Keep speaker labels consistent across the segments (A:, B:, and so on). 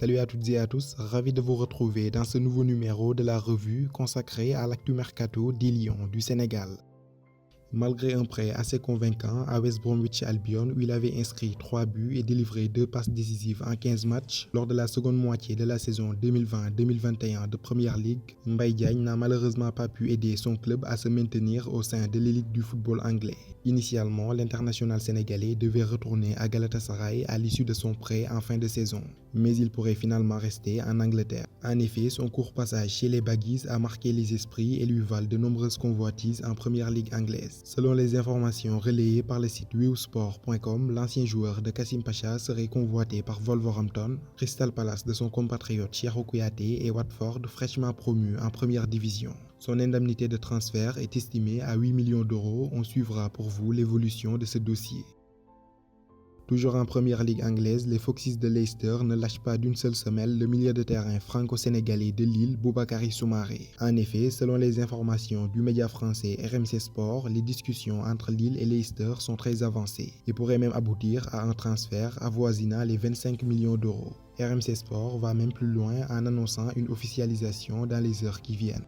A: Salut à toutes et à tous, ravi de vous retrouver dans ce nouveau numéro de la revue consacrée à l'actu mercato des Lions du Sénégal. Malgré un prêt assez convaincant à West Bromwich Albion où il avait inscrit 3 buts et délivré 2 passes décisives en 15 matchs lors de la seconde moitié de la saison 2020-2021 de Première Ligue, Mbaye Diagne n'a malheureusement pas pu aider son club à se maintenir au sein de l'élite du football anglais. Initialement, l'international sénégalais devait retourner à Galatasaray à l'issue de son prêt en fin de saison, mais il pourrait finalement rester en Angleterre. En effet, son court passage chez les Baggies a marqué les esprits et lui vale de nombreuses convoitises en Première Ligue anglaise. Selon les informations relayées par le site wewsport.com, l'ancien joueur de Kassim Pacha serait convoité par Wolverhampton, Crystal Palace de son compatriote Cheikhou Kouyaté et Watford fraîchement promu en première division. Son indemnité de transfert est estimée à 8 millions d'euros. On suivra pour vous l'évolution de ce dossier. Toujours en première ligue anglaise, les Foxes de Leicester ne lâchent pas d'une seule semelle le milieu de terrain franco-sénégalais de Lille, Boubakary Soumaré. En effet, selon les informations du média français RMC Sport, les discussions entre Lille et Leicester sont très avancées et pourraient même aboutir à un transfert avoisinant les 25 millions d'euros. RMC Sport va même plus loin en annonçant une officialisation dans les heures qui viennent.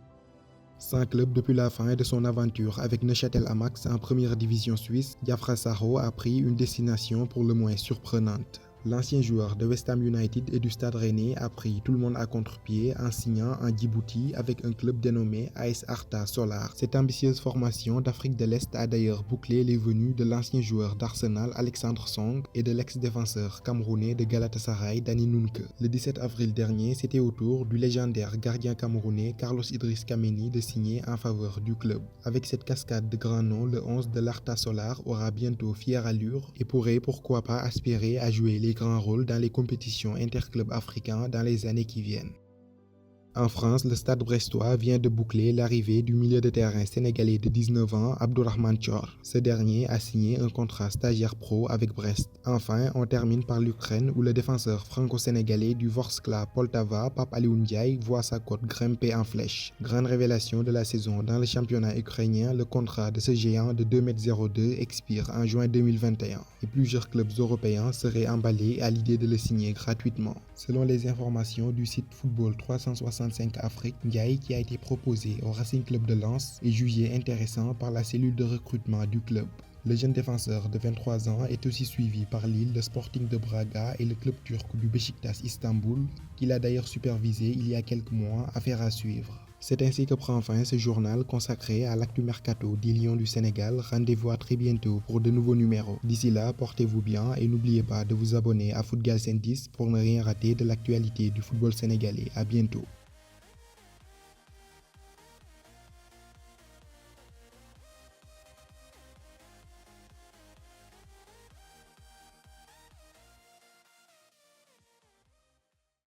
A: Sans club depuis la fin de son aventure avec Neuchâtel Xamax en première division suisse, Diafra Sakho a pris une destination pour le moins surprenante. L'ancien joueur de West Ham United et du Stade Rennais a pris tout le monde à contre-pied en signant en Djibouti avec un club dénommé AS Arta Solar. Cette ambitieuse formation d'Afrique de l'Est a d'ailleurs bouclé les venues de l'ancien joueur d'Arsenal Alexandre Song et de l'ex-défenseur camerounais de Galatasaray Dani Nounke. Le 17 avril dernier, c'était au tour du légendaire gardien camerounais Carlos Idriss Kameni de signer en faveur du club. Avec cette cascade de grands noms, le 11 de l'Arta Solar aura bientôt fière allure et pourrait pourquoi pas aspirer à jouer les grands rôles dans les compétitions interclubs africains dans les années qui viennent. En France, le Stade brestois vient de boucler l'arrivée du milieu de terrain sénégalais de 19 ans, Abdourahmane Thior. Ce dernier a signé un contrat stagiaire pro avec Brest. Enfin, on termine par l'Ukraine où le défenseur franco-sénégalais du Vorskla Poltava, Pape Alioune Ndiaye, voit sa cote grimper en flèche. Grande révélation de la saison dans le championnat ukrainien, le contrat de ce géant de 2,02 m expire en juin 2021 et plusieurs clubs européens seraient emballés à l'idée de le signer gratuitement. Selon les informations du site Football 365 Afrique, Ndiaye, qui a été proposé au Racing Club de Lens, est jugé intéressant par la cellule de recrutement du club. Le jeune défenseur de 23 ans est aussi suivi par Lille, le Sporting de Braga et le club turc du Beşiktaş Istanbul, qu'il a d'ailleurs supervisé il y a quelques mois, affaire à suivre. C'est ainsi que prend fin ce journal consacré à l'actu mercato des Lions du Sénégal. Rendez-vous à très bientôt pour de nouveaux numéros. D'ici là, portez-vous bien et n'oubliez pas de vous abonner à Footgalsen 10 pour ne rien rater de l'actualité du football sénégalais. À bientôt.